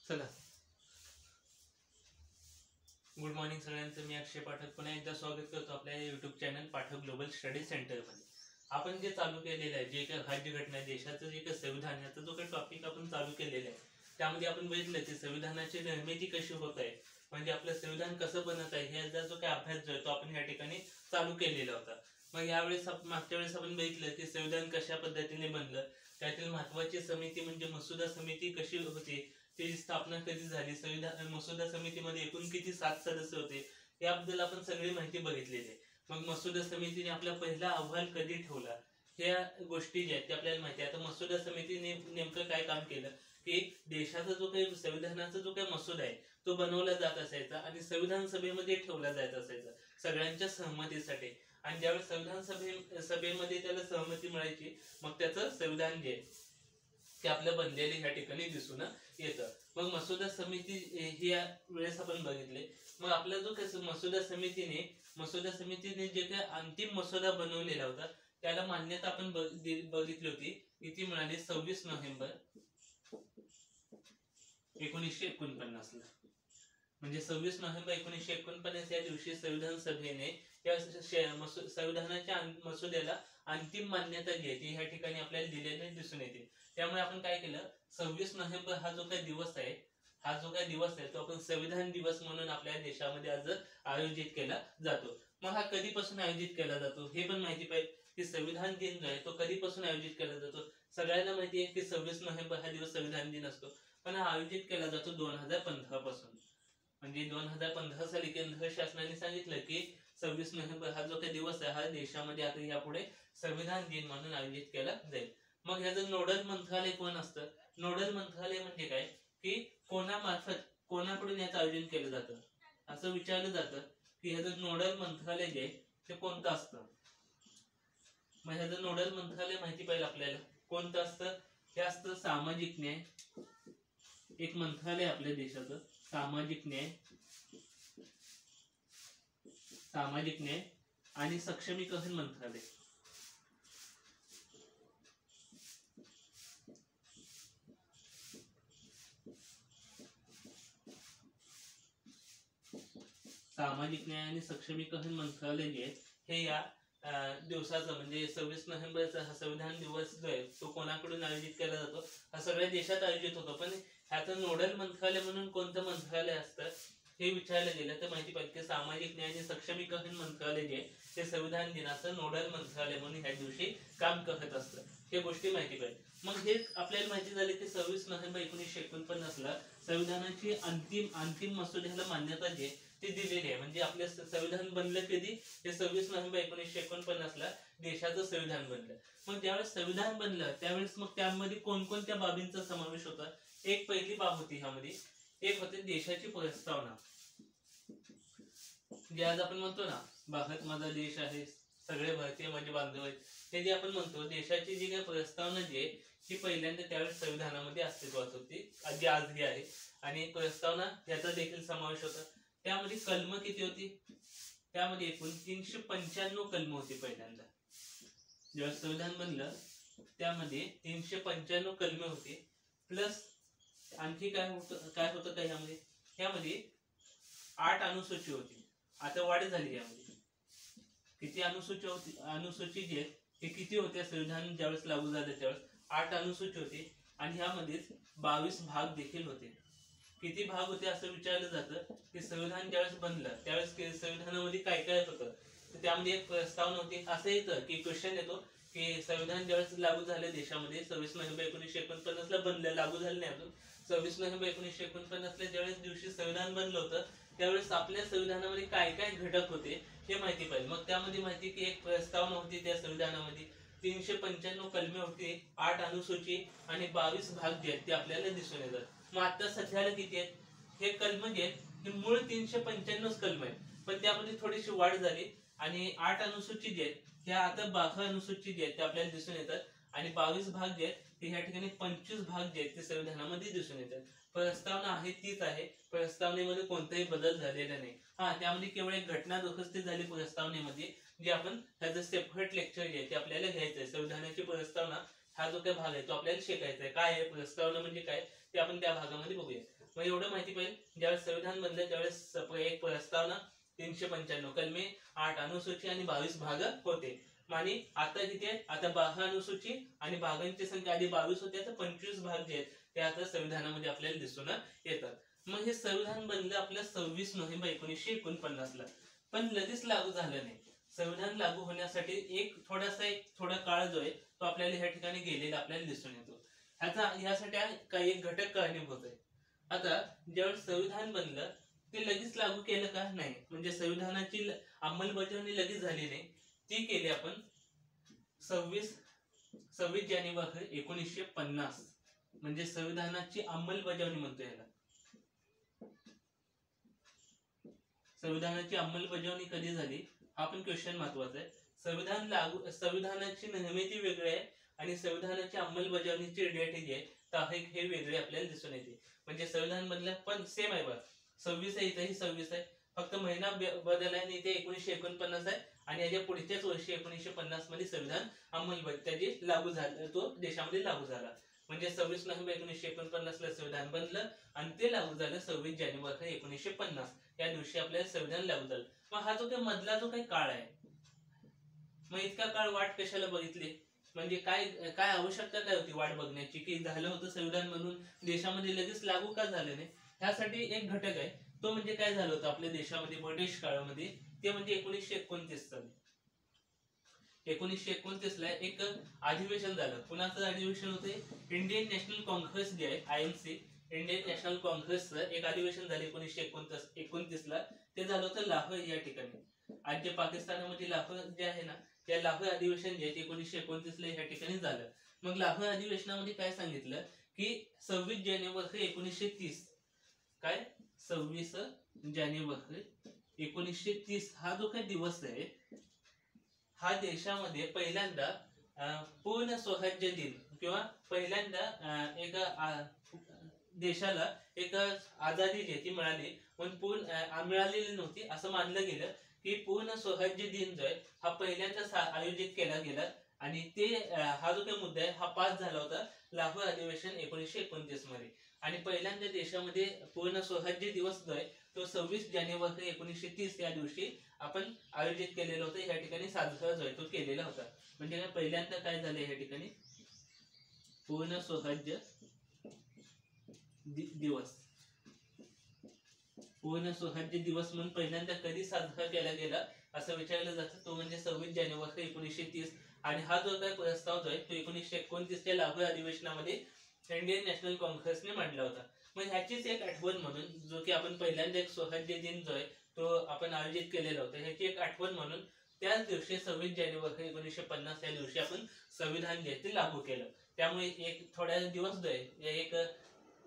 चला, good morning सगळ्यांचं. मी अक्षय पाठक पुन्हा एकदा स्वागत करतो आपल्या YouTube channel Pathak global study सेंटरमध्ये. आपण जे चालू केलेलं आहे, जे काही राज्यघटना, देशाचं जे काही संविधान, याचा जो काही टॉपिक आपण चालू केलेला आहे, त्यामध्ये आपण बघितलं की संविधानाची निर्मिती कशी होत आहे, म्हणजे आपलं संविधान कसं बनत आहे, ह्याचा जो काही अभ्यास जो आहे तो आपण या ठिकाणी चालू केलेला होता. मग यावेळेस मागच्या वेळेस आपण बघितलं की संविधान कशा पद्धतीने बनलं, त्यातील महत्वाची समिती म्हणजे मसुदा समिती कशी होती, त्याची स्थापना कधी झाली, संविधान मसुदा समितीमध्ये एकूण किती 7 सदस्य होते, याबद्दल आपण सगळी माहिती बघितलेली आहे. मग मसुदा समितीने आपला पहिला अहवाल कधी ठेवला, ह्या गोष्टी ज्या आहेत ते आपल्याला माहिती आहे. आता मसुदा समितीने नेमकं काय काम केलं की देशाचा जो काही संविधानाचा जो काही मसुदा आहे तो बनवला जात असायचा आणि संविधान सभेमध्ये ठेवला जात असायचा सगळ्यांच्या सहमतीसाठी. आणि ज्यावेळेस संविधान सभेमध्ये त्याला सहमती मिळायची, मग त्याचं संविधान जे ते आपल्या बनलेले ह्या ठिकाणी दिसून येतं. मग मसुदा समिती ही या वेळेस आपण बघितले. मग आपला जो काही मसुदा समितीने जे काही अंतिम मसुदा बनवलेला होता त्याला मान्यता आपण बघितली होती. किती मिळाली? 26 नोव्हेंबर 1949 ला. म्हणजे 26 नोव्हेंबर 1949 या दिवशी संविधान सभेने या संविधानाच्या मसुद्याला अंतिम मान्यता जी आहे ती ह्या ठिकाणी आपल्याला दिलेली दिसून येते. त्यामुळे आपण काय केलं, 26 नोव्हेंबर हा जो काही दिवस आहे तो आपण संविधान दिवस म्हणून आपल्या देशामध्ये आज आयोजित केला जातो. मग हा कधीपासून आयोजित केला जातो हे पण माहिती पाहिजे की संविधान दिन जो आहे तो कधीपासून आयोजित केला जातो. सगळ्यांना माहिती आहे की 26 नोव्हेंबर हा दिवस संविधान दिन असतो, पण हा आयोजित केला जातो 2015 पासून. म्हणजे 2015 साली केंद्र शासनाने सांगितलं की 26 नोव्हेंबर हा जो काही दिवस आहे हा देशामध्ये आता यापुढे संविधान दिन म्हणून आयोजित केला जाईल. मग ह्याचं नोडल मंत्रालय कोण असतं? नोडल मंत्रालय म्हणजे काय की कोणाकडून याचं आयोजन केलं जातं असं विचारलं जातं की ह्याचं नोडल मंत्रालय जे ते कोणतं असतं. मग ह्याचं नोडल मंत्रालय माहिती पाहिजे आपल्याला कोणतं असतं. हे असतं सामाजिक न्याय, एक मंत्रालय आपल्या देशाचं सामाजिक न्याय आणि सक्षमीकरण मंत्रालय. सामाजिक न्याय आणि सक्षमीकरण मंत्रालय जे हे या दिवसाचं म्हणजे 26 नोव्हेंबरचा हा संविधान दिवस जो आहे तो कोणाकडून आयोजित केला जातो, हा सगळ्या देशात आयोजित होतो. पण ह्याचं नोडल मंत्रालय म्हणून कोणतं मंत्रालय असतं हे विचारलं गेलं तर माहिती पाहिजे की सामाजिक न्याय आणि सक्षमीकरण मंत्रालय जे ते संविधान दिनाचं नोडल मंत्रालय म्हणून ह्या दिवशी काम करत असतं. हे गोष्टी माहिती पाहिजे. मग हे आपल्याला माहिती झाली की 26 नोव्हेंबर 1949 ला संविधानाची अंतिम मसुद्याला मान्यता जे ते दिलेली आहे. म्हणजे आपलं संविधान बनलं कधी? हे 26 नोव्हेंबर 1949 ला देशाचं संविधान बनलं. मग ज्यावेळेस संविधान बनलं त्यावेळेस मग त्यामध्ये कोणकोणत्या बाबींचा समावेश होता? एक पहिली बाब होती ह्यामध्ये, एक होते देशाची प्रस्तावना. जे आज आपण म्हणतो ना भारत माझा देश आहे, सगळे भारतीय माझे बांधव आहेत, हे जे आपण म्हणतो देशाची जी काही प्रस्तावना जी आहे ही पहिल्यांदा त्यावेळेस संविधानामध्ये अस्तित्वात होती, जी आजही आहे. आणि प्रस्तावना याचा देखील समावेश होता. त्यामध्ये कलम किती होती? त्यामध्ये एकूण 395 कलम होती. पहिल्यांदा जेव्हा संविधान बनलं त्यामध्ये 395 कलमे होती. प्लस आणखी काय होतं का ह्यामध्ये 8 अनुसूची होती. आता वाढ झाली यामध्ये. किती अनुसूची जे हे किती होत्या संविधान ज्यावेळेस लागू झालं त्यावेळेस 8 अनुसूची होती. आणि ह्यामध्ये 22 भाग देखील होते. किती भाग होते असं विचारलं जातं की संविधान ज्यावेळेस बनलं त्यावेळेस संविधानामध्ये काय काय होतं, तर त्यामध्ये एक प्रस्तावना होती. असं येतं की क्वेश्चन येतो की संविधान ज्यावेळेस लागू झालं देशामध्ये 26 नोव्हेंबर 1949 ला बनलं, लागू झालं नाही अजून. 26 नोव्हेंबर 1949 ला ज्यावेळेस दिवशी संविधान बनलं होतं त्यावेळेस आपल्या संविधानामध्ये काय काय घटक होते हे माहिती पाहिजे. मग त्यामध्ये माहिती की एक प्रस्तावना होती, त्या संविधानामध्ये 395 कलमे होती, 8 अनुसूची आणि 22 भाग जे आहेत ते आपल्याला दिसून येतात. मग आता सध्याला किती आहेत? हे कलम जे आहेत हे मूळ 395 कलम आहेत, पण त्यामध्ये थोडीशी वाढ झाली. आणि 8 अनुसूची जे आहेत ह्या आता 12 अनुसूची जे आहेत ते आपल्याला दिसून येतात. आणि 22 भाग जे आहेत ते ह्या ठिकाणी 25 भाग जे आहेत ते संविधानामध्ये दिसून येतात. प्रस्तावना आहे तीच आहे, प्रस्तावनेमध्ये कोणताही बदल झालेला नाही. त्यामध्ये केवळ एक घटना दुरुस्ती झाली प्रस्तावनेमध्ये, जे आपण त्याचं सेपरेट लेक्चर जे आहे ते आपल्याला घ्यायचं आहे. संविधानाची प्रस्तावना हा जो काही भाग आहे तो आपल्याला शिकायचा आहे. काय आहे प्रस्तावना म्हणजे काय ते आपण त्या भागामध्ये बघूया. मग एवढं माहिती पाहिजे. ज्यावेळेस संविधान बनलं त्यावेळेस एक प्रस्तावना, 395 कलमे, 8 अनुसूची आणि 22 भाग होते. आणि आता किती आहे, आता 12 अनुसूची आणि भागांची संख्या आधी 22 होती, आता 25 भाग जे आहेत ते आता संविधानामध्ये आपल्याला दिसून येतात. मग हे संविधान बनलं आपलं 26 नोव्हेंबर 1949 ला, पण लगेच लागू झालं नाही. संविधान लागू होण्यासाठी थोडा काळ जो आहे तो आपल्याला ह्या ठिकाणी गेलेला आपल्याला दिसून येतो. यासाठी काही एक घटक कारणीभूत आहे. आता ज्यावेळेस संविधान बनलं ते लगेच लागू केलं का? नाही. म्हणजे संविधानाची अंमलबजावणी लगेच झाली नाही, ती केली आपण 26 जानेवारी 1950, म्हणजे संविधानाची अंमलबजावणी म्हणतो याला. संविधानाची अंमलबजावणी कधी झाली हा पण क्वेश्चन महत्वाचा आहे. संविधानाची निर्मिती वेगळी आहे आणि संविधानाची अंमलबजावणीची डेट जी आहे तारीख हे वेगळे आपल्याला दिसून येते. म्हणजे संविधान बनलं पण सेम आहे बघा, 26 आहे, इथेही 26 आहे, फक्त महिना बदल आहे आणि इथे 1949 आहे आणि याच्या पुढच्याच वर्षी 1950 मध्ये संविधान त्याची लागू झालं, तो देशामध्ये लागू झाला. म्हणजे 26 नोव्हेंबर 1949 ला संविधान बनलं आणि ते लागू झालं 26 जानेवारी 1950 या दिवशी आपल्याला संविधान लागू झालं. मग हा जो काही मधला जो काही काळ आहे, मग इतका काळ वाट कशाला बघितली? म्हणजे काय आवश्यकता काय होती वाट बघण्याची, की झालं होतं संविधान म्हणून देशामध्ये लगेच लागू का झालं नाही? ह्यासाठी एक घटक आहे, तो म्हणजे काय झालं होतं आपल्या देशामध्ये ब्रिटिश काळामध्ये, ते म्हणजे 1929 साली. 1929 ला एक अधिवेशन झालं. कुणाचं अधिवेशन होते? इंडियन नॅशनल काँग्रेस जे आहे INC, इंडियन नॅशनल काँग्रेसचं एक अधिवेशन झालं 1929 ला. ते झालं होतं लाहोर या ठिकाणी. आज जे पाकिस्तानामध्ये लाहोर जे आहे ना, त्या लाहोर अधिवेशन जे 1929 ला या ठिकाणी झालं. मग लाहोर अधिवेशनामध्ये काय सांगितलं की 26 जानेवारी 1930, काय 26 जानेवारी 1930 हा जो काही दिवस आहे हा देशामध्ये पहिल्यांदा पूर्ण स्वराज्य दिन किंवा पहिल्यांदा एक देशाला एक आझादी जी ती मिळाली, पण पूर्ण मिळालेली नव्हती असं मानलं गेलं की पूर्ण स्वराज्य दिन जो आहे हा पहिल्यांदा आयोजित केला गेला. आणि ते हा जो काही मुद्दा आहे हा पास झाला होता लाहोर अधिवेशन 1929 मध्ये. आणि पहिल्यांदा देशामध्ये पूर्ण स्वराज्य दिवस जो आहे तो 26 जानेवारी 1930 या दिवशी आपण आयोजित केलेला होता. या ठिकाणी साजरा जो आहे तो केलेला होता. म्हणजे पहिल्यांदा काय झालं या ठिकाणी पूर्ण स्वराज्य दिवस, पूर्ण स्वराज्य दिवस म्हणून पहिल्यांदा कधी साजरा केला गेला असं विचारलं जातं, तो म्हणजे 26 जानेवारी 1930. आणि हा जो काही प्रस्ताव जो आहे तो 1929 च्या लाहोर अधिवेशनामध्ये इंडियन नॅशनल काँग्रेसने मांडला होता. मग ह्याचीच एक आठवण म्हणून, जो की आपण पहिल्यांदा एक स्वराज्य दिन जो आहे तो आपण आयोजित केलेला होता, ह्याची एक आठवण म्हणून त्याच दिवशी 26 जानेवारी 1950 या दिवशी आपण संविधान जे ते लागू केलं. त्यामुळे एक थोड्या दिवस जो आहे, एक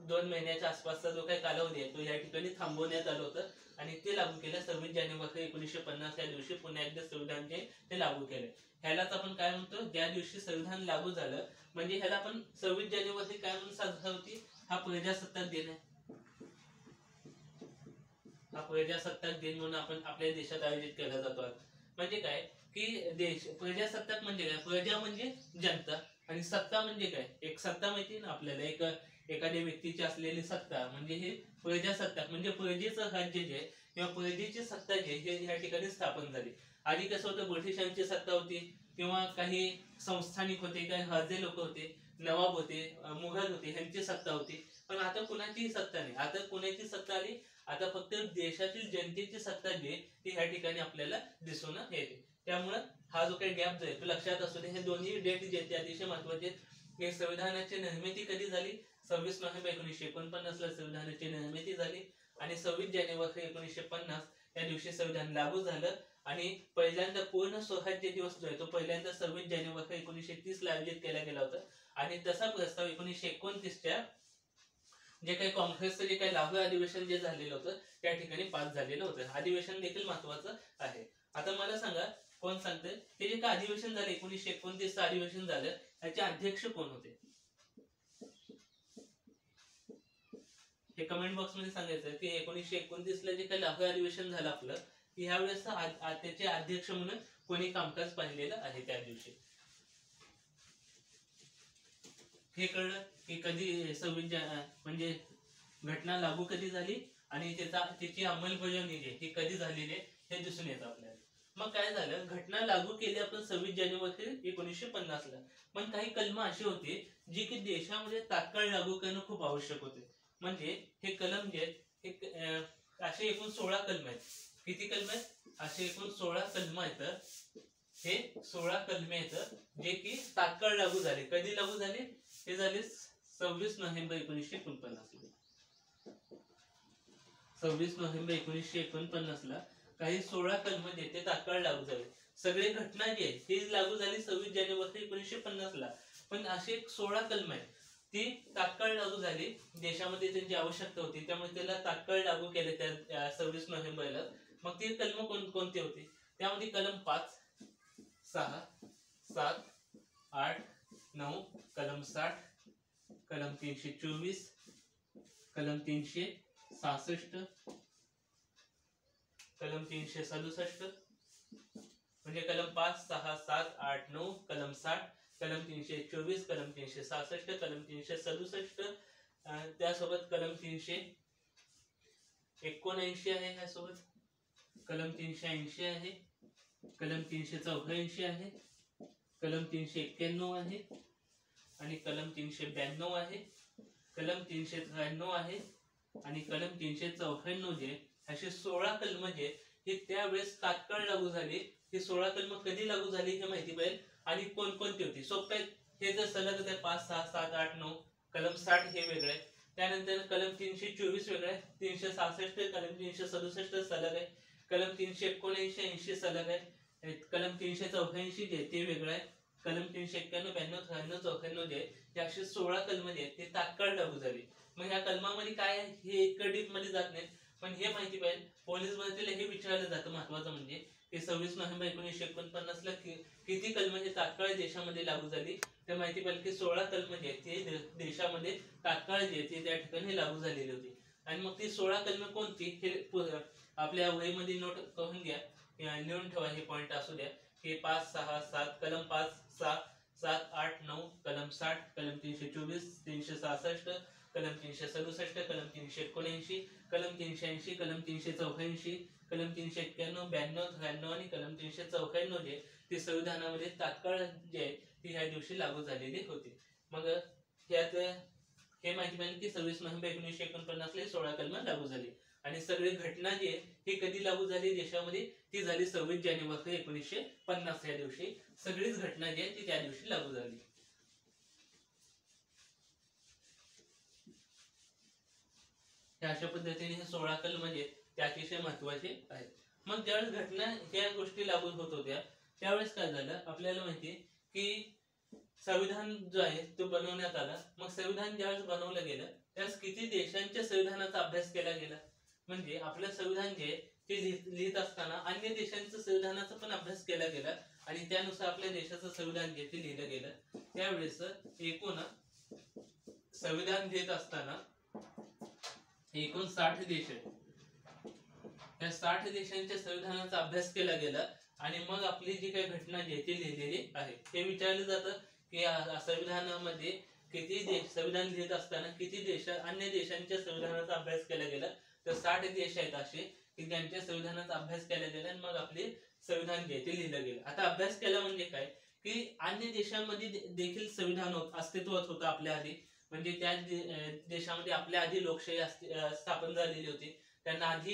2 महिन्याच्या आसपासचा जो काही कालावधी आहे तो या ठिकाणी थांबवण्यात आलं होतं आणि ते लागू केलं 26 जानेवारी 1950 या दिवशी पुन्हा एकदा संविधान जे ते लागू केलं. ह्यालाच आपण काय म्हणतो, ज्या दिवशी संविधान लागू झालं म्हणजे ह्याला आपण 26 जानेवारी काय म्हणून साजरा होती, हा प्रजासत्ताक दिन आहे. हा प्रजासत्ताक दिन म्हणून आपण आपल्या देशात आयोजित केला जातो. म्हणजे काय की प्रजासत्ताक म्हणजे काय, प्रजा म्हणजे जनता आणि सत्ता म्हणजे काय, एक सत्ता माहिती ना आपल्याला, एक एखाद्या व्यक्तीची असलेली सत्ता म्हणजे हे प्रजासत्ताक. म्हणजे प्रजेचं राज्य जे किंवा प्रजेची सत्ता जे हे या ठिकाणी स्थापन झाली. आधी कसं होतं, ब्रिटिशांची सत्ता होती किंवा काही संस्थानिक होते, काही हजे लोक होते, नवाब होते, मुघल होते, ह्यांची सत्ता होती. पण आता कुणाचीही सत्ता नाही. आता कुणाची सत्ता आली, आता फक्त देशातील जनतेची सत्ता जी ती ह्या ठिकाणी आपल्याला दिसून येते. त्यामुळं हा जो काही गॅप जो आहे तो लक्षात असू दे. हे दोन्ही डेट जे ते अतिशय महत्वाचे आहेत. संविधानाची निर्मिती कधी झाली, 26 नोव्हेंबर 1949 ला संविधानाची निर्मिती झाली आणि 26 जानेवारी 1950 या दिवशी संविधान लागू झालं. आणि पहिल्यांदा पूर्ण स्वराज्य दिवस जो आहे तो पहिल्यांदा 26 जानेवारी 1930 ला आयोजित केला गेला होता. आणि तसा प्रस्ताव 1929 च्या जे काही काँग्रेसचं जे काही लाहोर अधिवेशन जे झालेलं होतं त्या ठिकाणी पास झालेलं होतं. अधिवेशन देखील महत्वाचं आहे. आता मला सांगा, कोण सांगते हे जे काही अधिवेशन झालं 1929 चं अधिवेशन झालं, त्याचे अध्यक्ष कोण होते हे कमेंट बॉक्स मध्ये सांगायचं की 1929 ला जे काही लाहोर अधिवेशन झालं आपलं, ह्यावेळेस त्याचे अध्यक्ष म्हणून कोणी कामकाज पाहिलेलं आहे त्या दिवशी. हे कळलं की कधी म्हणजे घटना लागू कधी झाली आणि त्याची अंमलबजावणी ही कधी झालेली आहे हे दिसून येतं आपल्याला. मग काय झालं, घटना लागू केली आपण 26 जानेवारी 1950 ला. पण काही कलम अशी होती जी की देशामध्ये तात्काळ लागू करणं खूप आवश्यक होते. म्हणजे हे कलम जे आहेत असे एकूण 16 कलम आहेत. किती कलम आहेत? असे एकूण 16 कलम आहेत. हे 16 कलमे आहेत जे की तात्काळ लागू झाले. कधी लागू झाले? हे झाले 26 नोव्हेंबर 1949 ला. 26 नोव्हेंबर 1949 ला काही 16 कलम जे ते तात्काळ लागू झाले. सगळे घटना जी आहे ती लागू झाली 26 जानेवारी 1950 ला. पण असे 16 कलम आहेत ती तात्काळ लागू झाली. देशामध्ये त्यांची आवश्यकता होती त्यामुळे त्याला तात्काळ लागू केले त्या 26 नोव्हेंबरला. मग ते कलम कोणते होते? त्यामध्ये कलम 5, 6, 7, 8, 9, कलम 60, कलम 324, कलम 366, कलम 367, म्हणजे कलम 5, 6, 7, 8, 9, कलम 60, कलम 324, कलम 366, कलम 367, त्यासोबत कलम 379 आहे, ह्यासोबत कलम 380 आहे, कलम 384 आहे, कलम 391 आहे आणि कलम 392 आहे, कलम 393 आहे आणि कलम 394 जे असे 16 कलम जे हे त्यावेळेस तात्काळ लागू झाले. हे 16 कलम कधी लागू झाले हे माहिती पाहिजे आणि कोणकोणती होती. सोपे हे जर सलग 5, 6, 7, 8, 9, कलम 60 हे वेगळे आहे. त्यानंतर कलम 324 वेगळे आहे, 366, कलम 367 सलग आहे, कलम 379, 80 सलग आहे, कलम 384 जे ते वेगळं आहे, कलम 391, 92, 93, 94 जे हे असे 16 कलम जे ते तात्काळ लागू झाले. मग ह्या कलमामध्ये काय आहे हे इतकं डीप मध्ये जात नाहीत, पण हे माहिती पाहिजे. पोलीस भरतीला हे विचारलं जातं महत्वाचं म्हणजे की 26 नोव्हेंबर 1949 ला किती कलम हे तात्काळ देशामध्ये लागू झाली. ते माहिती पाहिजे की 16 कलम जे ते देशामध्ये तात्काळ जे ते त्या ठिकाणी लागू झालेली होती. आणि मग ती 16 कलम कोणती हे आपल्या वहीमध्ये नोट करून घ्या, लिहून ठेवा. हे पॉइंट असू द्या की 5, 6, 7, कलम 5, 6, 7, 8, 9, कलम 60, कलम 324, 366, कलम 367, कलम 379, कलम 380, कलम 384, कलम 391, 92, 93 आणि कलम 394 जे ते संविधानामध्ये तात्काळ जे ती ह्या दिवशी लागू झालेली होती. मग यात हे माहिती पाहिजे की 26 नोव्हेंबर 1949 ला 16 कलम लागू झाली. आणि सगळी घटना जी आहे ही कधी लागू झाली देशामध्ये? ती झाली 26 जानेवारी 1950 या दिवशी. सगळीच घटना जी आहे ती त्या दिवशी लागू झाली. अशा पद्धतीने हे 16 कलम जे ते अतिशय महत्वाचे आहेत. मग ज्यावेळेस घटना ह्या गोष्टी लागू होत होत्या त्यावेळेस काय झालं आपल्याला माहितीये की संविधान जो आहे तो बनवण्यात आला. मग संविधान ज्यावेळेस बनवलं गेलं त्यावेळेस किती देशांच्या संविधानाचा अभ्यास केला गेला. म्हणजे आपलं संविधान जे ते लिहित असताना अन्य देशांच्या संविधानाचा पण अभ्यास केला गेला आणि त्यानुसार आपल्या देशाचं संविधान जे ते लिहिलं गेलं. त्यावेळेस एकूण संविधान लिहित असताना एकूण 60 देश आहेत. त्या 60 देशांच्या संविधानाचा अभ्यास केला गेला आणि मग आपली जी काही घटना जी ती लिहिलेली आहे. हे विचारलं जातं की संविधानामध्ये किती देश संविधान लिहित असताना किती देश अन्य देशांच्या संविधानाचा अभ्यास केला गेला. तर 60 देश आहेत असे की ज्यांच्या संविधानाचा अभ्यास केला गेला आणि मग आपले संविधान जे ते लिहिलं गेलं. आता अभ्यास केला म्हणजे काय की अन्य देशांमध्ये देखील संविधान अस्तित्वात होतं आपल्या आधी. म्हणजे त्या देशामध्ये आपल्या आधी लोकशाही स्थापन झालेली होती. त्यांना आधी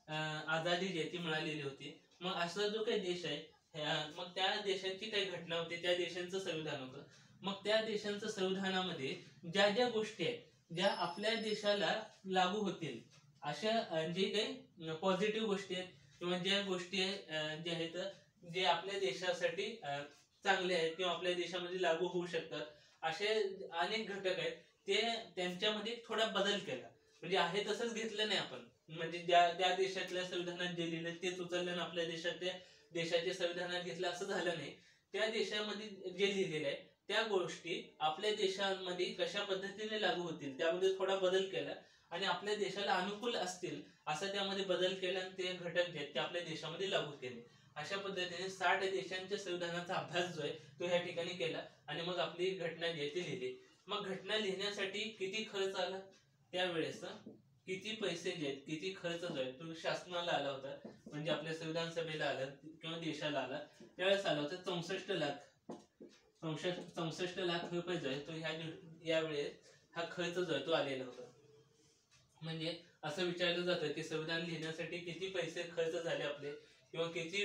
आझादी जी ती मिळालेली होती. मग असा जो काही देश आहे मग त्या देशांची काही घटना होती, त्या देशांचं संविधान होतं. मग त्या देशांच्या संविधानामध्ये ज्या ज्या गोष्टी आहेत ज्या आपल्या देशाला लागू होतील अशा जे काही पॉझिटिव्ह गोष्टी आहेत किंवा ज्या गोष्टी ज्या आहेत जे आपल्या देशासाठी चांगले आहेत किंवा आपल्या देशामध्ये लागू होऊ शकतात असे अनेक घटक आहेत. ते त्यांच्यामध्ये थोडा बदल केला. म्हणजे आहे तसंच घेतलं नाही आपण. म्हणजे ज्या देशातल्या संविधानात जे लिहिलं तेच उचललं आणि आपल्या देशाच्या संविधानात घेतलं असं झालं नाही. त्या देशामध्ये जे लिहिलेलं आहे त्या गोष्टी आपल्या देशामध्ये कशा पद्धतीने लागू होतील त्यामध्ये थोडा बदल केला आणि आपल्या देशाला अनुकूल असतील असं त्यामध्ये बदल केला आणि ते घटक जे ते आपल्या देशामध्ये लागू केले. अशा पद्धतीने 60 देशांच्या संविधानाचा अभ्यास जो आहे तो ह्या ठिकाणी केला आणि मग आपली घटना जी आहे ती लिहिली. मग घटना लिहिण्यासाठी किती खर्च आला त्यावेळेस, किती पैसे जे आहेत, किती खर्च जो आहे तो शासनाला आला होता, म्हणजे आपल्या संविधान सभेला आला किंवा देशाला आला त्यावेळेस आला होता 64 लाख रुपये जो आहे तो यावेळेस हा खर्च जो आहे तो आलेला होता. म्हणजे असं विचारलं जातं की संविधान लिहिण्यासाठी किती पैसे खर्च झाले आपले, किंवा किती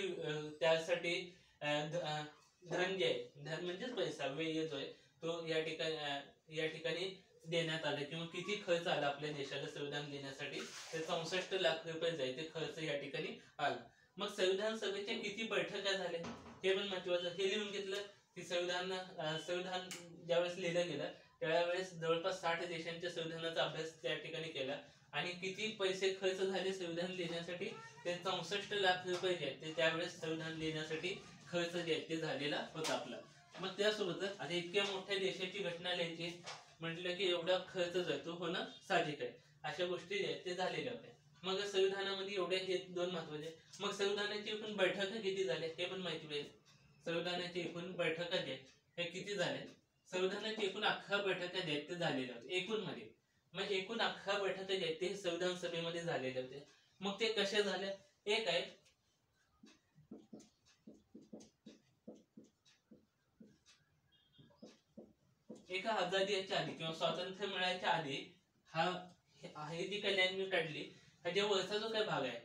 त्यासाठी धन जे आहे, धन म्हणजेच पैसा, व्यय जो आहे तो या ठिकाणी देण्यात आले, किंवा किती खर्च आला आपल्या देशाला संविधान लिहिण्यासाठी, ते 64 लाख रुपये जे आहे ते खर्च या ठिकाणी आला. मग संविधान सभेच्या किती बैठका झाल्या हे पण महत्वाचं. हे लिहून घेतलं की संविधान ज्यावेळेस लिहिलं गेलं त्यावेळेस जवळपास 60 देशांच्या संविधानाचा अभ्यास त्या ठिकाणी केला, आणि किती पैसे खर्च झाले संविधान लिहिण्यासाठी, ते 64 लाख रुपये जे आहेत ते त्यावेळेस संविधान लिहिण्यासाठी खर्च जे आहे ते झालेला होता आपला. मग त्यासोबतच आता इतक्या मोठ्या देशाची घटना लिहायची म्हटलं की एवढा खर्च जातो होणं साहजिक आहे. अशा गोष्टी जे आहेत ते झालेल्या होत्या. मग संविधानामध्ये एवढे हे दोन महत्वाचे. मग संविधानाची एकूण बैठका किती झाल्या हे पण माहिती पाहिजे. संविधानाची एकूण बैठका जे हे किती झाल्या, संविधानाची एकूण 11 बैठका जे आहेत ते झालेल्या होत्या एकूण मध्ये. मग एकूण 11 बैठका जे आहेत ते संविधान सभेमध्ये झालेल्या होत्या. मग ते कशा झाल्या, एक आहे एका आजादीच्या आधी किंवा स्वातंत्र्य मिळायच्या आधी ही जी काही लाईन मी काढली, ह्याच्या वरचा जो काही भाग आहे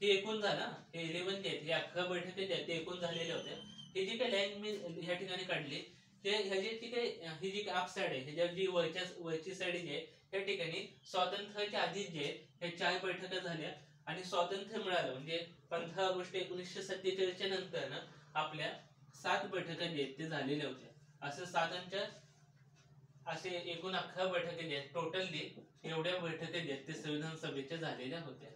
हे एकूण झाला, हे 11 जे आहेत, हे 11 बैठकी जे आहेत ते एकूण झालेल्या होत्या. ही जी काही लाईन मी ह्या ठिकाणी काढली ते ह्याची काही ही जी अप साइड आहे, ह्याच्या जी वरची साइड जी आहे त्या ठिकाणी स्वातंत्र्याच्या आधी जे हे 4 बैठका झाल्या, आणि स्वातंत्र्य मिळालं म्हणजे 15 ऑगस्ट 1947 नंतर ना आपल्या 7 बैठका जे आहेत ते झालेल्या होत्या. असं 7 असे एकूण 11 बैठका जे आहेत टोटली एवढ्या बैठका जे आहेत ते संविधान सभेच्या झालेल्या होत्या.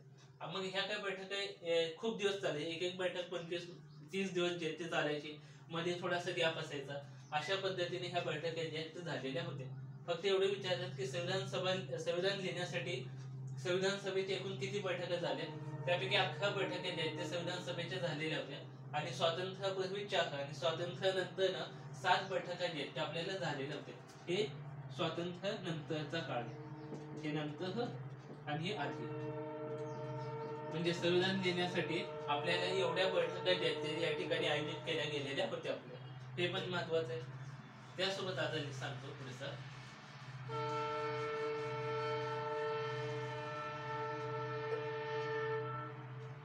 मग ह्या काय बैठका खूप दिवस चालले, एक बैठक 25-30 दिवस जे ते चालायची, मध्ये थोडासा गॅप असायचा. अशा पद्धतीने ह्या बैठका ज्या आहेत ते झालेल्या होत्या. फक्त एवढे विचारतात की संविधान लिहिण्यासाठी संविधान सभेच्या एकूण किती बैठका झाल्या, त्यापैकी 11 बैठका ज्या आहेत त्या संविधान सभेच्या झालेल्या होत्या, आणि स्वातंत्र्यापूर्वी 4 आणि स्वातंत्र्यानंतर ना 7 बैठका ज्या आहेत त्या आपल्याला झालेल्या होत्या. हे स्वातंत्र्यानंतरचा काळ, हे नंतर आणि हे आधी. म्हणजे संविधान लिहिण्यासाठी आपल्याला एवढ्या बैठका ज्या आहेत या ठिकाणी आयोजित केल्या गेलेल्या होत्या आपल्या, हे पण महत्वाचं आहे. त्यासोबत आता मी सांगतो पुढचा,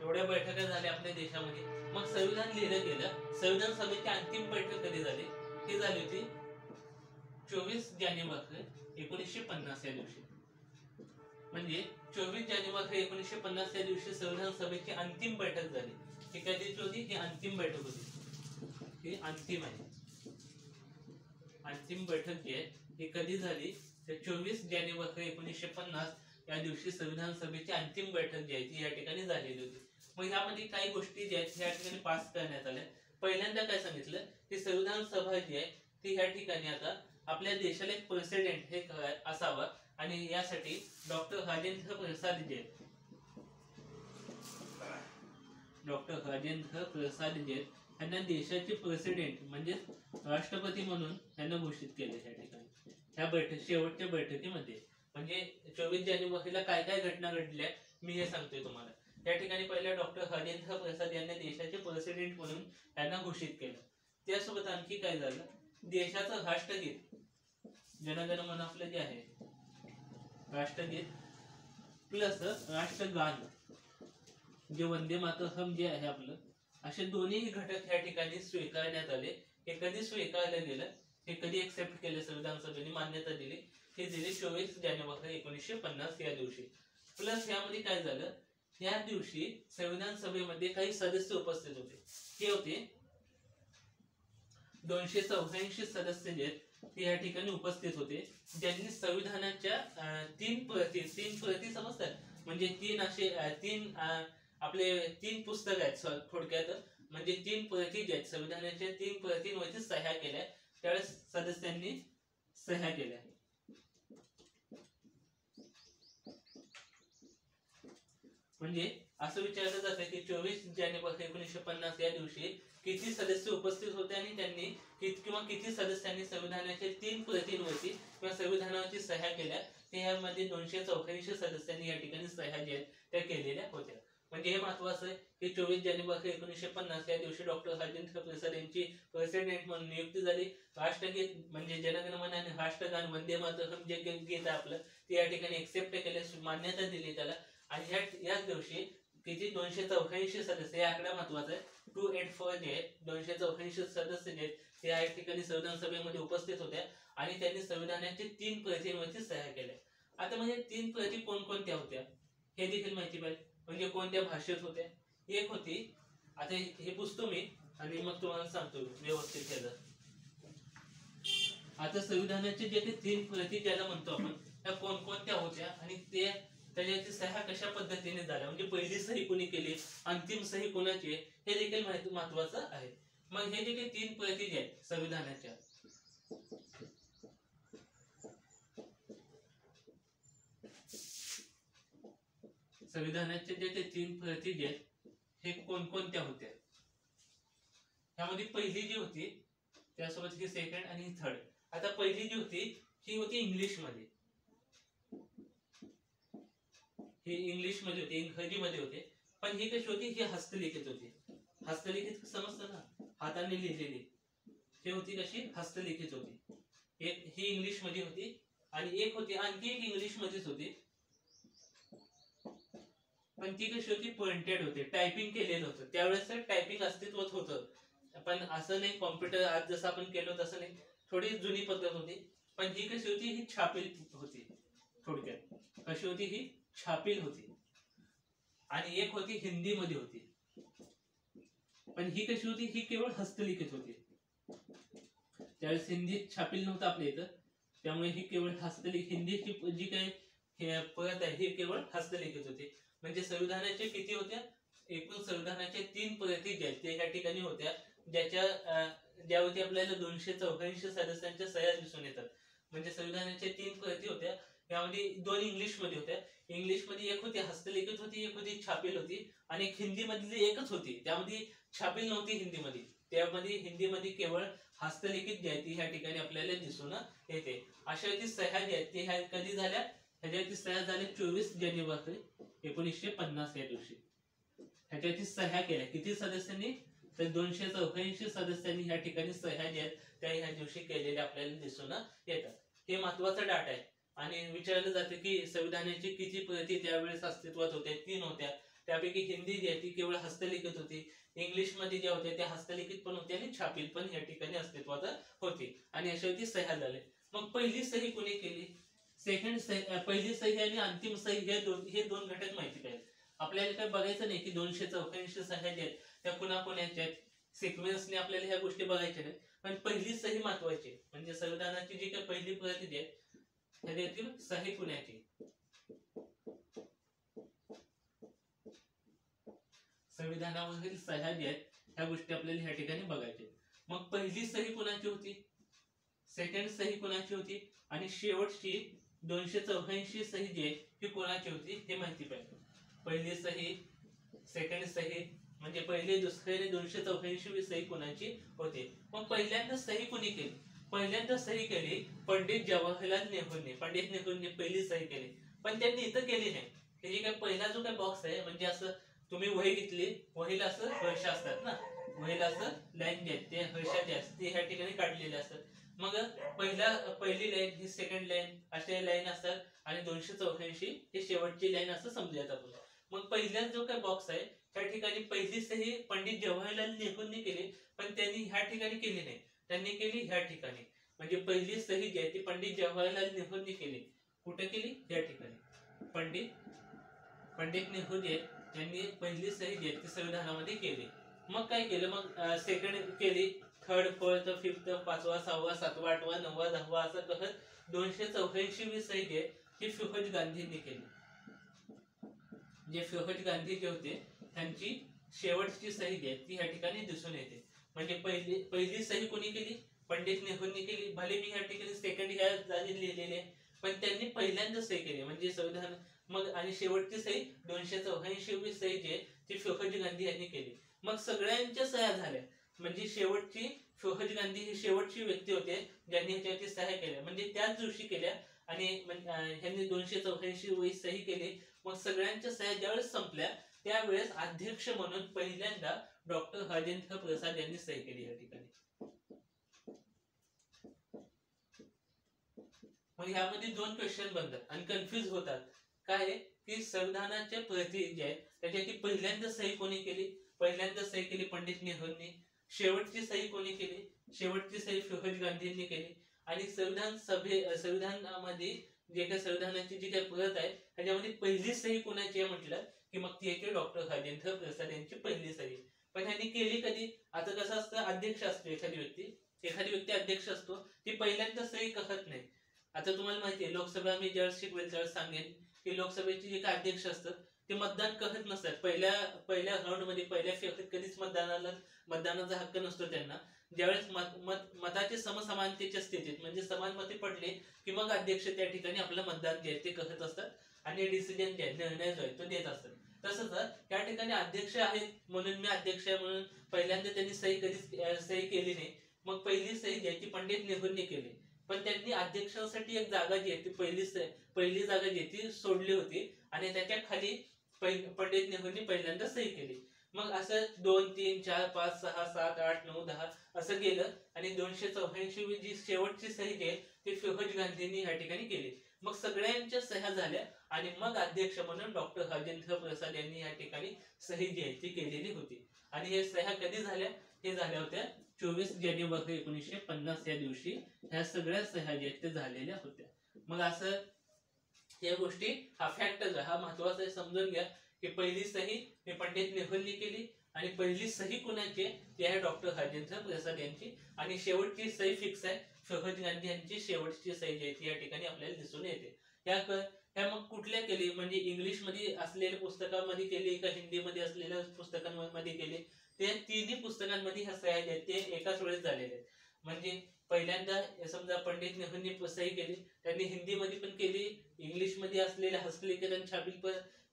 एवढ्या बैठका झाल्या आपल्या देशामध्ये. मग संविधान लिहिलं गेलं. संविधान सभेची अंतिम बैठक कधी झाली, ती झाली होती 24 जानेवारी 1950 या दिवशी. म्हणजे 24 जानेवारी 1950 या दिवशी संविधान सभेची अंतिम बैठक झाली. ही कधीची होती, ही अंतिम बैठक होती, ही अंतिम आहे. अंतिम बैठक जी आहे ही कधी झाली, तर 24 जानेवारी 1950 या दिवशी संविधान सभेची अंतिम बैठक जी आहे ती या ठिकाणी झालेली होती. मग यामध्ये काही गोष्टी ज्या आहेत या ठिकाणी पास करण्यात आल्या. पहिल्यांदा काय सांगितलं की संविधान सभा जी आहे ती या ठिकाणी आता आपल्या देशाला एक प्रेसिडेंट हे असावा, आणि यासाठी डॉक्टर राजेंद्र प्रसाद जे यांना देशाचे प्रेसिडेंट म्हणजे राष्ट्रपती म्हणून त्यांना घोषित केले या ठिकाणी ह्या शेवटच्या बैठकीमध्ये. म्हणजे 24 जानेवारीला काय काय घटना घडल्या मी हे सांगतोय तुम्हाला. त्या ठिकाणी पहिल्या डॉक्टर राजेंद्र प्रसाद यांना देशाचे प्रेसिडेंट म्हणून त्यांना घोषित केलं. त्यासोबत आणखी काय झालं, देशाचं राष्ट्रगीत जनगण मन आपलं जे आहे राष्ट्रगीत प्लस राष्ट्रगान जे वंदे मातरम जे आहे आपलं, असे दोन्ही घटक या ठिकाणी स्वीकारण्यात आले. हे कधी स्वीकारलं गेलं, हे कधी एक्सेप्ट केले संविधान सभेने मान्यता दिली, हे दिले 24 जानेवारी 1950 या दिवशी. प्लस यामध्ये काय झालं, या दिवशी संविधान सभेमध्ये काही सदस्य उपस्थित होते. ते होते 284 सदस्य जे ते या ठिकाणी उपस्थित होते, ज्यांनी संविधानाच्या 3 प्रती समजतात, म्हणजे 3 आपले 3 पुस्तक आहेत थोडक्यात, म्हणजे 3 प्रती जे आहेत संविधानाच्या 3 प्रतींवरती सह्या केल्या. त्यावेळेस सदस्यांनी सह्या केल्या. म्हणजे असं विचारलं जातं की 24 जानेवारी 1950 या दिवशी किती सदस्य उपस्थित होते आणि त्यांनी किती सदस्यांनी संविधानाच्या 3 प्रतींवरती किंवा संविधानावरती सह्या केल्या. त्यामध्ये 284 सदस्यांनी या ठिकाणी सह्या ज्या त्या केलेल्या होत्या. म्हणजे हे महत्वाचं आहे की 24 जानेवारी 1950 या दिवशी डॉक्टर राजेंद्र प्रसाद यांची प्रेसिडेंट म्हणून नियुक्ती झाली. राष्ट्रगीत म्हणजे जनगणमन आणि राष्ट्रगान वंदे मातरम जे गीत आहे आपलं ते या ठिकाणी एक्सेप्ट केले, मान्यता दिली त्याला. आणि याच दिवशी किती 284 सदस्य, हा आकडा महत्वाचा आहे. 284 जे 284 सदस्य जे ते या ठिकाणी संविधान सभेमध्ये उपस्थित होत्या आणि त्यांनी संविधानाच्या 3 प्रतींवरती सह्या केल्या. आता म्हणजे 3 प्रती कोणकोणत्या होत्या हे देखील माहिती पाहिजे. म्हणजे कोणत्या भाषेत होत्या. एक होती, आता हे पुसतो मी आणि मग तुम्हाला सांगतो व्यवस्थित केलं. आता संविधानाचे जे 3 प्रती ज्याला म्हणतो आपण त्या कोणकोणत्या होत्या आणि ते त्याच्याची सह्या कशा पद्धतीने झाल्या, म्हणजे पहिली सही कोणी केली, अंतिम सही कोणाची, हे देखील महत्वाचं आहे. मग हे जे 3 प्रती जे आहेत संविधानाच्या, संविधानाचे जे 3 प्रती जे आहेत हे कोणकोणत्या होत्या. त्यामध्ये पहिली जी होती त्यासोबत ही सेकंड आणि ही थर्ड. आता पहिली जी होती ही होती इंग्लिश मध्ये, ही इंग्लिश मध्ये होती, इंग्रजीमध्ये होते. पण ही कशी होती, ही हस्तलिखित होती. हस्तलिखित समजतं ना, हाताने लिहिलेली, ही होती कशी हस्तलिखित होती. एक ही इंग्लिश मध्ये होती आणि एक होती आणखी एक इंग्लिश मध्येच होती, पण ती कशी होती पॉइंटेड होते, टायपिंग केलेलं होतं. त्यावेळेस टायपिंग अस्तित्वात होतं, पण असं नाही कॉम्प्युटर आज जसं आपण केलो तसं नाही, थोडी जुनी पद्धत होती. पण ही कशी होती, ही छापील होती. थोडक्यात कशी होती, ही छापील होती. आणि एक होती हिंदी मध्ये होती, पण ही कशी होती, ही केवळ हस्तलिखित होती. त्यावेळेस हिंदीत छापील नव्हतं आपल्या इथं, त्यामुळे ही केवळ हस्तलिखित, हिंदीची जी काही प्रत आहे ही केवळ हस्तलिखित होती. म्हणजे संविधानाचे किती होत्या, एकूण संविधानाच्या 3 प्रती ज्या त्या या ठिकाणी होत्या, ज्यावरती आपल्याला 284 सदस्यांच्या सह्या दिसून येतात. म्हणजे संविधानाच्या 3 प्रती होत्या, यामध्ये 2 इंग्लिश मध्ये होत्या. इंग्लिश मध्ये एक होती हस्तलिखित होती, एक होती छापील होती, आणि एक हिंदी मधली एकच होती, त्यामध्ये छापील नव्हती हिंदीमध्ये. त्यामध्ये हिंदीमध्ये केवळ हस्तलिखित जी आहे ती ह्या ठिकाणी आपल्याला दिसून येते. अशा ती सह्या ज्या आहेत ह्या कधी झाल्या, ह्याच्यावरती सह्या झाल्या 24 जानेवारी 1950 या दिवशी. ह्याच्यावरती सह्या केल्या किती सदस्यांनी, तर 284 सदस्यांनी ह्या ठिकाणी सह्या ज्या आहेत त्या ह्या दिवशी केलेल्या आपल्याला दिसून येतात. हे महत्वाचा डाटा आहे. आणि विचारलं जातं की संविधानाची किती प्रती त्यावेळेस अस्तित्वात होत्या, 3 होत्या. त्यापैकी हिंदी जी आहे ती केवळ हस्तलिखित होती, इंग्लिश मध्ये ज्या होत्या त्या हस्तलिखित पण होत्या आणि छापील पण या ठिकाणी अस्तित्वात होती. आणि अशावरती सह्या झाल्या. मग पहिली सही कोणी केली, सेकंड सही, पहिली सही आणि अंतिम सही हे दोन घटक माहिती पाहिजे आपल्याला. काय बघायचं नाही की 284 सह्या ज्या आहेत त्या कुणाकुणाच्या आहेत, सिक्वेन्सने आपल्याला ह्या गोष्टी बघायच्या नाही. पण पहिली सही महत्वाची, म्हणजे संविधानाची जी काही पहिली प्रती जी आहे त्यातील सही कुणाची, संविधानावरील सह्या ज्या आहेत ह्या गोष्टी आपल्याला ह्या ठिकाणी बघायच्या. मग पहिली सही कुणाची होती, सेकंड सही कुणाची होती, आणि शेवटची 284 सही जी आहे ही कोणाची होती हे माहिती पाहिजे. पहिली सही, सेकंड सही, म्हणजे पहिले दुसरे 284 सही कोणाची होती. मग पहिल्यांदा सही कोणी केली, पहिल्यांदा सही केली पंडित जवाहरलाल नेहरूंनी. पंडित नेहरूंनी पहिली सही केली, पण त्यांनी इथं केली नाही. हे जे काय पहिला जो काय बॉक्स आहे, म्हणजे असं तुम्ही वही घेतली, वहीला असं हर्ष असतात ना, वहीला असं लाईन जे आहेत ते हर्षा जे असतात ते ह्या ठिकाणी काढलेले असतात. मग पहिली लाईन, ही सेकंड लाईन, अशा लाईन असतात, आणि 284 हे शेवटची लाईन असं समजूयात आपण. मग पहिला जो काय बॉक्स आहे त्या ठिकाणी पहिली सही पंडित जवाहरलाल नेहरूंनी केली, पण त्यांनी ह्या ठिकाणी केली नाही, त्यांनी केली ह्या ठिकाणी. म्हणजे पहिली सही जी आहे ती पंडित जवाहरलाल नेहरूंनी केली. कुठे केली, या ठिकाणी. पंडित नेहरू जे यांनी पहिली सही जी आहे ती संविधानामध्ये केली. मग काय केलं, मग सेकंड केली, थर्ड, फोर्थ, फिफ्थ, 5वा, 6वा, 7वा, 8वा, 9वा, 10वा असं कहत 284वी सही जी आहे ही फिरोज गांधींनी केली. जे फिरोज गांधी जे होते त्यांची शेवटची सही जी आहे ती ह्या ठिकाणी दिसून येते. म्हणजे पहिली सही कोणी केली, पंडित नेहरूंनी केली. भले मी ह्या ठिकाणी सेकंड ह्या जागी लिहिलेले, पण त्यांनी पहिल्यांदा सही केली म्हणजे संविधान. मग आणि शेवटची सही 284वी सही जी आहे ती फिरोजी गांधी यांनी केली. मग सगळ्यांच्या सह्या झाल्या म्हणजे शेवटची फिरोजी गांधी ही शेवटची व्यक्ती होते ज्यांनी ह्याच्यावरती सह्या केल्या म्हणजे त्याच दिवशी केल्या आणि ह्यांनी 284वी सही केली. मग सगळ्यांच्या सह्या ज्यावेळेस संपल्या त्यावेळेस अध्यक्ष म्हणून पहिल्यांदा डॉक्टर राजेंद्र प्रसाद यांनी सही केली या ठिकाणी. मग यामध्ये 2 क्वेश्चन बनतात आणि कन्फ्युज होतात. काय की संविधानाच्या प्रती जे आहेत त्याच्याची पहिल्यांदा सही कोणी केली? पहिल्यांदा सही केली पंडित नेहरूंनी. शेवटची सही कोणी केली? शेवटची सही फिरोज गांधींनी केली. आणि संविधानामध्ये जे काही संविधानाची जी काही प्रत आहे त्याच्यामध्ये पहिली सही कोणाची आहे म्हटलं की मग ती येते डॉक्टर राजेंद्र प्रसाद यांची पहिली सही. पण ह्यांनी केली कधी? आता कसं असतं, अध्यक्ष असतो एखादी व्यक्ती अध्यक्ष असतो, ती पहिल्यांदा सही करत नाही. आता तुम्हाला माहिती आहे लोकसभा मी ज्यावेळेस शिकवेल त्यावेळेस सांगेन की लोकसभेचे जे काही अध्यक्ष असतात ते मतदान करत नसतात. पहिल्या राऊंड मध्ये पहिल्या फेरीत कधीच मतदानाचा हक्क नसतो त्यांना. ज्यावेळेस मताचे समसमानतेच्या स्थितीत म्हणजे समान मते पडले की मग अध्यक्ष त्या ठिकाणी आपलं मतदान जे आहे ते करत असतात आणि डिसिजन जे निर्णय जो आहे तो देत असतात. तसंच त्या ठिकाणी अध्यक्ष आहेत म्हणून मी अध्यक्ष आहे म्हणून पहिल्यांदा त्यांनी सही केली नाही. मग पहिली सही जी आहे ती पंडित नेहरूंनी केली. पण त्यांनी अध्यक्षांसाठी एक जागा जी आहे ती पहिली जागा जी ती सोडली होती आणि त्याच्या खाली पंडित नेहरूंनी पहिल्यांदा सही केली. मग असं 2, 3, 4, 5, 6, 7, 8, 9, 10 असं गेलं आणि 284वी जी शेवटची सही जी आहे ती फिरोज गांधींनी या ठिकाणी केली. मग सगळ्यांच्या सह्या झाल्या आणि मग अध्यक्ष म्हणून डॉक्टर राजेंद्र प्रसाद यांनी या ठिकाणी सही जी आहे ती केलेली होती. आणि हे सह्या कधी झाल्या? हे झाल्या होत्या 24 जानेवारी 1950 या दिवशी ह्या सगळ्या सह्या ज्या आहेत त्या झालेल्या होत्या. मग असं या गोष्टी हा फॅक्ट हा महत्वाचा आहे समजून घ्या की पहिली सही हे पंडित नेहरूंनी केली आणि पहिली सही कुणाची ती आहे डॉक्टर राजेंद्र प्रसाद यांची आणि शेवटची सही फिक्स आहे फिरोज गांधी यांची शेवटची सही जी आहे ती या ठिकाणी आपल्याला दिसून येते. ह्या मग कुठल्या केली म्हणजे इंग्लिश मध्ये असलेल्या पुस्तकांमध्ये केली का हिंदी मध्ये असलेल्या पुस्तकांमध्ये केली? ते तिन्ही पुस्तकांमध्ये ह्या सह्या ज्या आहेत ते एकाच वेळेस झालेल्या आहेत. म्हणजे पहिल्यांदा समजा पंडित नेहरूंनी सही केली त्यांनी हिंदी मध्ये पण केली, इंग्लिश मध्ये असलेल्या हस्तलिखित आणि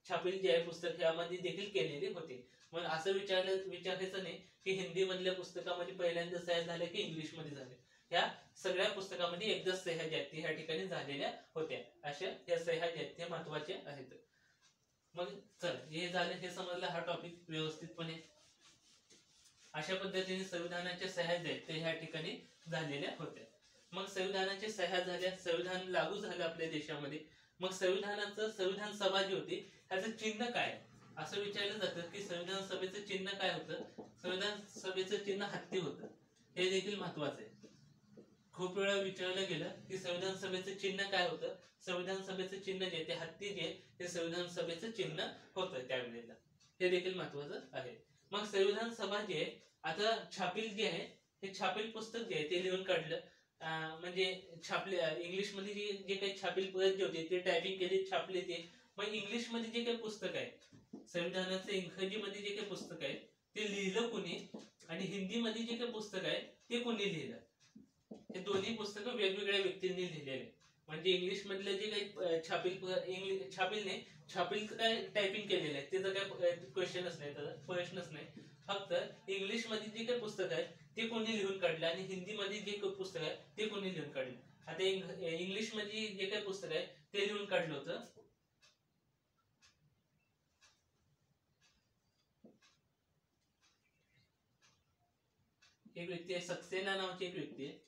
छापील जे आहे पुस्तक यामध्ये देखील केलेली होती. मग असं विचारायचं नाही की हिंदी मधल्या पुस्तकामध्ये पहिल्यांदा सह्या झाल्या की इंग्लिश मध्ये झाल्या. ह्या सगळ्या पुस्तकामध्ये एकदाच सह्या ज्या आहेत ह्या ठिकाणी झालेल्या होत्या. अशा या सह्या ज्या आहेत त्या महत्वाच्या आहेत. मग चल हे झालं, हे समजलं हा टॉपिक व्यवस्थितपणे. अशा पद्धतीने संविधानाच्या सह्या ज्या आहेत ते ह्या ठिकाणी झालेल्या होत्या. मग संविधानाच्या सह्या झाल्या, संविधान लागू झालं आपल्या देशामध्ये. मग संविधान सभा जी होती ह्याचं चिन्ह काय असं विचारलं जातं की संविधान सभेचं चिन्ह काय होतं? संविधान सभेचं चिन्ह हत्ती होतं. हे देखील महत्वाचं आहे. खूप वेळा विचारलं गेलं की संविधान सभेचं चिन्ह काय होतं? संविधान सभेचं चिन्ह जे ते हत्ती जे ते संविधान सभेचं चिन्ह होतं त्यावेळेला. हे देखील महत्वाचं आहे. मग संविधान सभा जी आहे आता छापील जे आहे हे छापील पुस्तक जे आहे ते लिहून काढलं म्हणजे छापले इंग्लिश मध्ये जे काही छापील प्रत जे होते ते टायपिंग केली छापले ते. मग इंग्लिश मध्ये जे काही पुस्तक आहे संविधानाचं इंग्रजी मध्ये जे काही पुस्तक आहे ते लिहिलं कोणी आणि हिंदी मध्ये जे काही पुस्तक आहे ते कोणी लिहिलं? हे दोन्ही पुस्तकं वेगवेगळ्या व्यक्तींनी लिहिलेले. म्हणजे इंग्लिश मधलं जे काही छापील काय टायपिंग केलेलं आहे त्याचा काय क्वेश्चनच नाही, त्याचा प्रश्नच नाही. फक्त इंग्लिश मध्ये जे काही पुस्तक आहे ते कोणी लिहून काढलं आणि हिंदी मध्ये जे काही पुस्तक आहे ते कोणी लिहून काढलं? आता इंग्लिश मध्ये जे काही पुस्तक आहे ते लिहून काढलं होतं एक व्यक्ती आहे सक्सेना नावाची एक व्यक्ती आहे.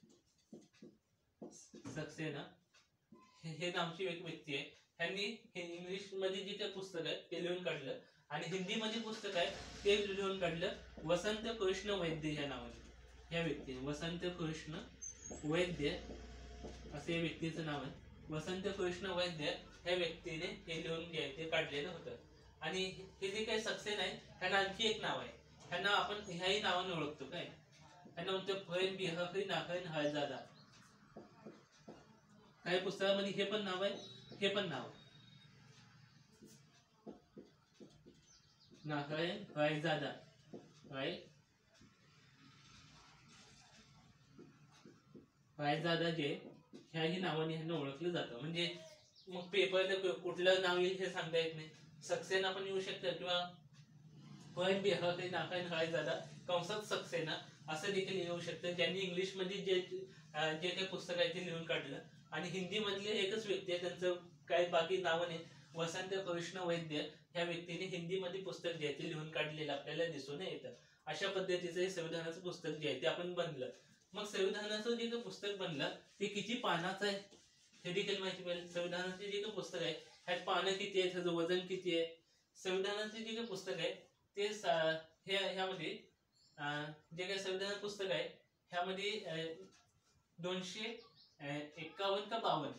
सक्सेना हे नामची एक व्यक्ती आहे. त्यांनी हे इंग्लिश मध्ये जे काही पुस्तक आहे ते लिहून काढलं आणि हिंदी मध्ये पुस्तक आहे ते लिहून काढलं वसंत कृष्ण वैद्य या नावाने. या व्यक्तीने वसंत कृष्ण वैद्य असे व्यक्तीचं नाव आहे. वसंत कृष्ण वैद्य ह्या व्यक्तीने हे लिहून जे आहे ते काढलेलं होतं. आणि हे जे काही सक्सेना आहे त्यांना आणखी एक नाव आहे. त्यांना आपण ह्याही नावाने ओळखतो. काय त्यांना म्हणतो फैन बिहरी नाखैन हळजादा. काही पुस्तकामध्ये हे पण नाव आहे, हे पण नाव नाखैन हळजादा. हळजादा जे ह्याही नावाने ह्यांना ओळखलं जातं. म्हणजे मग पेपरला कुठलं नाव येईल हे सांगता येत नाही. सक्सेना पण येऊ शकतं किंवा पण बेहा काही नाकाय नळाय झाला कंसात सक्सेना असं देखील येऊ शकतं. ज्यांनी इंग्लिश मध्ये जे काही पुस्तक आहे ते लिहून काढलं आणि हिंदी मधले एकच व्यक्ती आहे, त्यांचं काही बाकी नावं नाही, वसंत कृष्ण वैद्य ह्या व्यक्तीने हिंदी मध्ये पुस्तक जे आहे ते लिहून काढलेलं आपल्याला दिसून येतं. अशा पद्धतीचं हे संविधानाचं पुस्तक जे आहे ते आपण बनलं. मग संविधानाचं जे काही पुस्तक बनलं ते किती पानाचं आहे हे देखील माहिती पाहिजे. संविधानाचे जे काही पुस्तक आहे ह्यात पानं किती आहेत, ह्याचं वजन किती आहे. संविधानाचे जे काही पुस्तक आहे ते ह्यामध्ये जे काही संविधान पुस्तक आहे ह्यामध्ये 251 का 52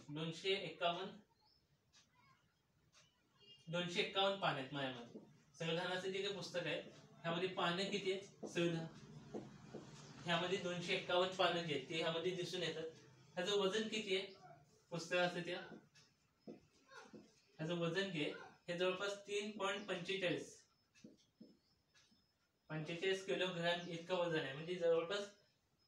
251 पान आहेत माझ्यामध्ये. संविधानाचे जे काही पुस्तक आहे ह्यामध्ये पानं किती आहेत, संविधान ह्यामध्ये 251 पानं जे आहेत ते ह्यामध्ये दिसून येतात. ह्याचं वजन किती आहे पुस्तकाचं, ह्याचं वजन जे हे जवळपास 3.45 किलोग्राम इतकं वजन आहे. म्हणजे जवळपास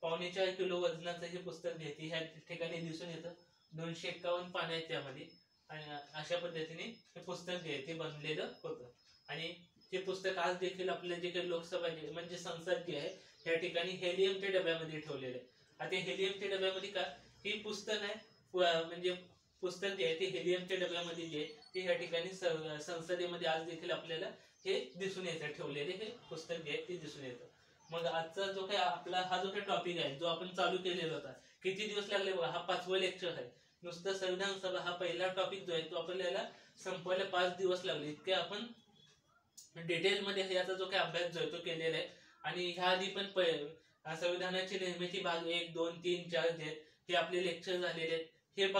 4.25 किलो वजनाचं हे पुस्तक जे ह्या ठिकाणी दिसून येतं. 251 पानं आहेत त्यामध्ये आणि अशा पद्धतीने हे पुस्तक जे आहे ते बनलेलं होतं. आणि हे पुस्तक आज देखील आपल्या जे काही लोकसभा म्हणजे संसद जी आहे त्या ठिकाणी हेलियमच्या डब्यामध्ये ठेवलेलं आहे. आता हेलियमच्या डब्यामध्ये का हे पुस्तक आहे म्हणजे पुस्तक जे आहे ते हेलियमच्या डब्यामध्ये जे ते ह्या ठिकाणी संसदेमध्ये आज देखील आपल्याला हे दिसून येतं, ठेवलेले हे पुस्तक जे आहे ते दिसून येतं. मग आजचा जो काही आपला हा जो काही टॉपिक आहे जो आपण चालू केलेला होता, किती दिवस लागले बघा, हा 5वं लेक्चर आहे. नुसतं संविधान सभा हा पहिला टॉपिक जो आहे तो आपल्याला संपवायला 5 दिवस लागले. इतके आपण डिटेलमध्ये याचा जो काही अभ्यास जो आहे तो केलेला आहे. आणि ह्या आधी पण संविधानाची निर्मिती भाग 1, 2, 3, 4 जे हे आपले लेक्चर झालेले आहेत हे बघ